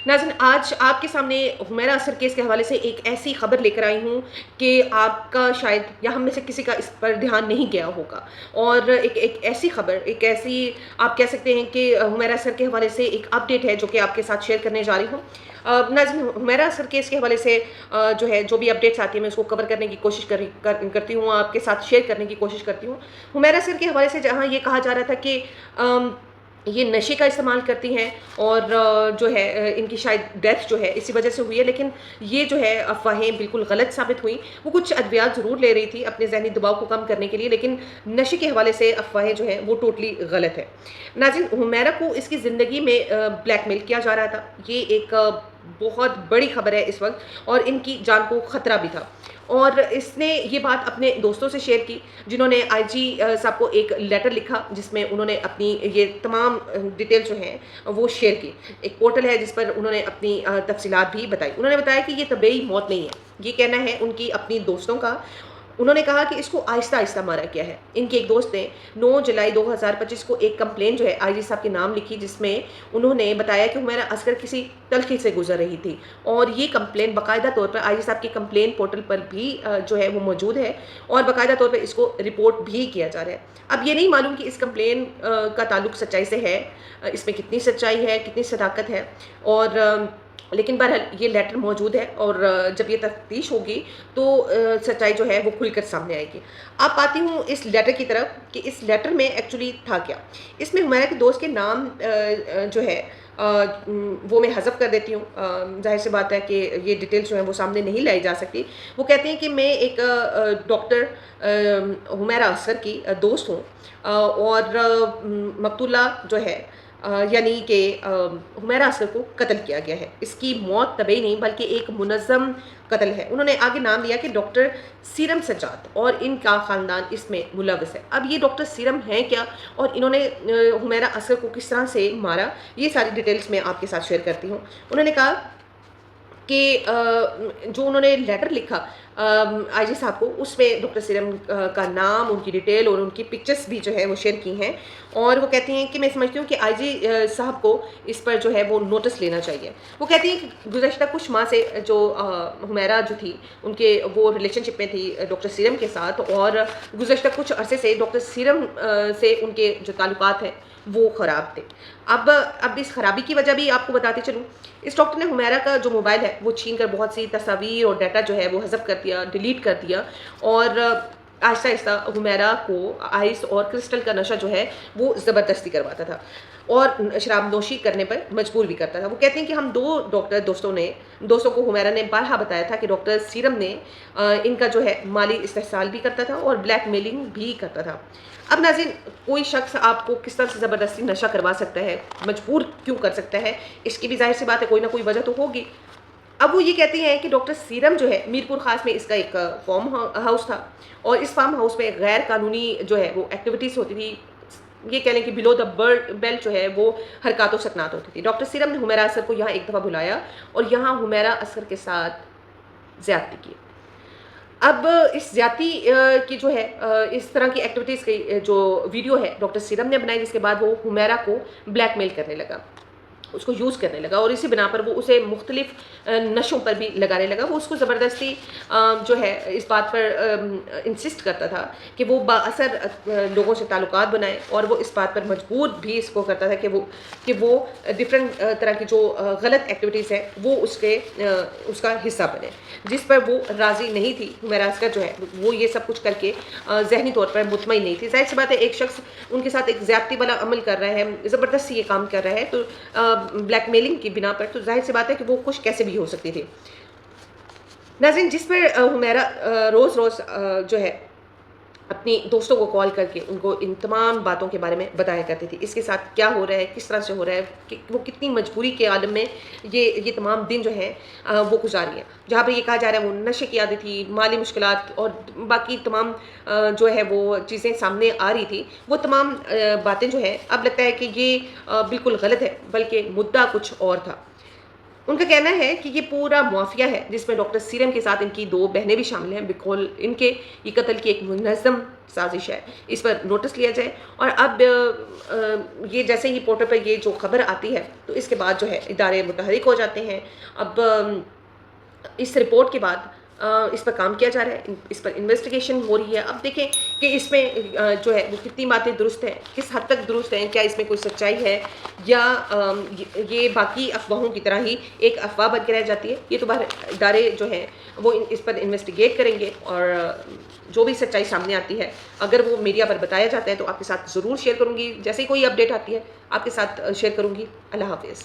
नाज़रीन, आज आपके सामने हुमैरा असर केस के हवाले से एक ऐसी खबर लेकर आई हूँ कि आपका शायद या हम में से किसी का इस पर ध्यान नहीं गया होगा। और एक एक ऐसी खबर, एक ऐसी आप कह सकते हैं कि हुमैरा असर के हवाले से एक अपडेट है जो कि आपके साथ शेयर करने जा रही हूँ। नाज़रीन, हुमैरा असर केस के हवाले से जो भी अपडेट्स आती है मैं उसको कवर करने की कोशिश करती हूँ, आपके साथ शेयर करने की कोशिश करती हूँ। हुमैरा असर के हवाले से जहाँ ये कहा जा रहा था कि ये नशे का इस्तेमाल करती हैं और जो है इनकी शायद डेथ जो है इसी वजह से हुई है, लेकिन ये जो है अफ़वाहें बिल्कुल गलत साबित हुई। वो कुछ अद्वियात ज़रूर ले रही थी अपने ज़हनी दबाव को कम करने के लिए, लेकिन नशे के हवाले से अफ़वाहें जो हैं वो टोटली गलत है। नाज़रीन, हुमैरा को इसकी ज़िंदगी में ब्लैकमेल किया जा रहा था। ये एक बहुत बड़ी खबर है इस वक़्त, और इनकी जान को ख़तरा भी था। और इसने ये बात अपने दोस्तों से शेयर की, जिन्होंने आईजी साहब को एक लेटर लिखा जिसमें उन्होंने अपनी ये तमाम डिटेल जो हैं वो शेयर की। एक पोर्टल है जिस पर उन्होंने अपनी तफसीलात भी बताई। उन्होंने बताया कि ये तबेई मौत नहीं है, ये कहना है उनकी अपनी दोस्तों का। उन्होंने कहा कि इसको आहिस्ता-आहिस्ता मारा गया है। इनके एक दोस्त ने 9 जुलाई 2025 को एक कंप्लेंट जो है आईजी साहब के नाम लिखी, जिसमें उन्होंने बताया कि हुमैरा असगर किसी तल्खी से गुज़र रही थी, और ये कंप्लेंट बाकायदा तौर पर आईजी साहब की कंप्लेंट पोर्टल पर भी जो है वो मौजूद है, और बाकायदा तौर पर इसको रिपोर्ट भी किया जा रहा है। अब ये नहीं मालूम कि इस कंप्लेंट का ताल्लुक सच्चाई से है, इसमें कितनी सच्चाई है, कितनी सदाकत है, और लेकिन बहरहाल ये लेटर मौजूद है, और जब ये तफ्तीश होगी तो सच्चाई जो है वो खुलकर सामने आएगी। अब आती हूँ इस लेटर की तरफ कि इस लेटर में एक्चुअली था क्या। इसमें हुमैरा के दोस्त के नाम जो है वो मैं हज़फ कर देती हूँ। ज़ाहिर सी बात है कि ये डिटेल्स जो हैं वो सामने नहीं लाई जा सकती। वो कहते हैं कि मैं एक डॉक्टर हुमैरा असर की दोस्त हूँ, और मकतूला जो है यानी कि हुमैरा असर को कत्ल किया गया है। इसकी मौत तबई नहीं बल्कि एक मुनज़्ज़म कत्ल है। उन्होंने आगे नाम लिया कि डॉक्टर सीरम सज्जाद, और इनका ख़ानदान इसमें मुलव्वस है। अब ये डॉक्टर सीरम हैं क्या, और इन्होंने हुमैरा असर को किस तरह से मारा, ये सारी डिटेल्स मैं आपके साथ शेयर करती हूँ। उन्होंने कहा कि जो उन्होंने लेटर लिखा आईजी साहब को, उसमें डॉक्टर सीरम का नाम, उनकी डिटेल और उनकी पिक्चर्स भी जो है वो शेयर की हैं। और वो कहती हैं कि मैं समझती हूँ कि आईजी साहब को इस पर जो है वो नोटिस लेना चाहिए। वो कहती हैं कि गुज़श्ता कुछ माह से जो हुमैरा जो थी उनके वो रिलेशनशिप में थी डॉक्टर सीरम के साथ, और गुज़श्ता कुछ अरसे से डॉक्टर सीरम से उनके जो ताल्लुकात हैं वो ख़राब थे। अब इस खराबी की वजह भी आपको बताती चलूँ। इस डॉक्टर ने हुमैरा का जो मोबाइल है वो छीन कर बहुत सी तस्वीर और डाटा जो है वो हज़फ कर दिया, डिलीट कर दिया, और आहिस्ता-आहिस्ता हुमैरा को आइस और क्रिस्टल का नशा जो है वो ज़बरदस्ती करवाता था, और शराब नोशी करने पर मजबूर भी करता था। वो कहते हैं कि हम 2 डॉक्टर दोस्तों को हुमैरा ने बारहा बताया था कि डॉक्टर सीरम ने इनका जो है माली इस्तेहसाल भी करता था और ब्लैकमेलिंग भी करता था। अब नाज़रीन, कोई शख्स आपको किस तरह से ज़बरदस्ती नशा करवा सकता है, मजबूर क्यों कर सकता है, इसकी भी ज़ाहिर सी बात है कोई ना कोई वजह तो होगी। अब वो ये कहती हैं कि डॉक्टर सीरम जो है मीरपुर ख़ास में इसका एक फार्म हाउस था, और इस फार्म हाउस में गैर कानूनी जो है वो एक्टिविटीज़ होती थी। ये कह लें कि बिलो द बेल्ट जो है वो हरकत व सकनात होती थी। डॉक्टर सीरम ने हुमैरा असर को यहाँ एक दफ़ा बुलाया और यहाँ हुमैरा असर के साथ ज़्यादती की। अब इस ज़्यादती की जो है इस तरह की एक्टिविटीज़ की जो वीडियो है डॉक्टर सीरम ने बनाई, जिसके बाद वो हुमैरा को ब्लैकमेल करने लगा, उसको यूज़ करने लगा, और इसी बिना पर वो उसे मुख्तलिफ नशों पर भी लगाने लगा। वो उसको ज़बरदस्ती जो है इस बात पर इंसिस्ट करता था कि वो बाअसर लोगों से ताल्लुकात बनाए, और वो इस बात पर मजबूर भी इसको करता था कि वो डिफरेंट तरह की जो गलत एक्टिविटीज़ है वो उसका हिस्सा बने, जिस पर वो राज़ी नहीं थी। हुमैरा असगर जो है वो ये सब कुछ करके ज़हनी तौर पर मुतमईन नहीं थी। ज़ाहिर सी बात है एक शख्स उनके साथ एक ज़्यादती वाला अमल कर रहा है, ज़बरदस्ती ये काम कर रहा है, तो ब्लैकमेलिंग की बिना पर तो ज़ाहिर सी बात है कि वो खुश कैसे भी हो सकती थी। नाज़रीन, जिस पर हुमैरा रोज़-रोज़ जो है अपनी दोस्तों को कॉल करके उनको इन तमाम बातों के बारे में बताया करती थी। इसके साथ क्या हो रहा है, किस तरह से हो रहा है, कि वो कितनी मजबूरी के आलम में ये तमाम दिन जो हैं वो गुज़ारी है। जहाँ पर ये कहा जा रहा है वो नशे की आदत थी, माली मुश्किलात और बाकी तमाम जो है वो चीज़ें सामने आ रही थी। वो तमाम बातें जो हैं अब लगता है कि ये बिल्कुल गलत है, बल्कि मुद्दा कुछ और था। उनका कहना है कि ये पूरा माफिया है जिसमें डॉक्टर सीरम के साथ इनकी 2 बहनें भी शामिल हैं। बिल्कुल इनके ये कत्ल की एक मुनज़्ज़म साज़िश है। इस पर नोटिस लिया जाए। और अब ये जैसे ही पोर्टल पर ये जो खबर आती है तो इसके बाद जो है इदारे मुतहरिक हो जाते हैं। अब इस रिपोर्ट के बाद इस पर काम किया जा रहा है, इस पर इन्वेस्टिगेशन हो रही है। अब देखें कि इसमें जो है वो कितनी बातें दुरुस्त हैं, किस हद तक दुरुस्त हैं, क्या इसमें कोई सच्चाई है या ये बाकी अफवाहों की तरह ही एक अफवाह बन के रह जाती है। ये तो बाहर इदारे जो हैं वो इस पर इन्वेस्टिगेट करेंगे और जो भी सच्चाई सामने आती है अगर वो मीडिया पर बताया जाता है तो आपके साथ ज़रूर शेयर करूँगी। जैसे ही कोई अपडेट आती है आपके साथ शेयर करूँगी। अल्लाह हाफ़िज़।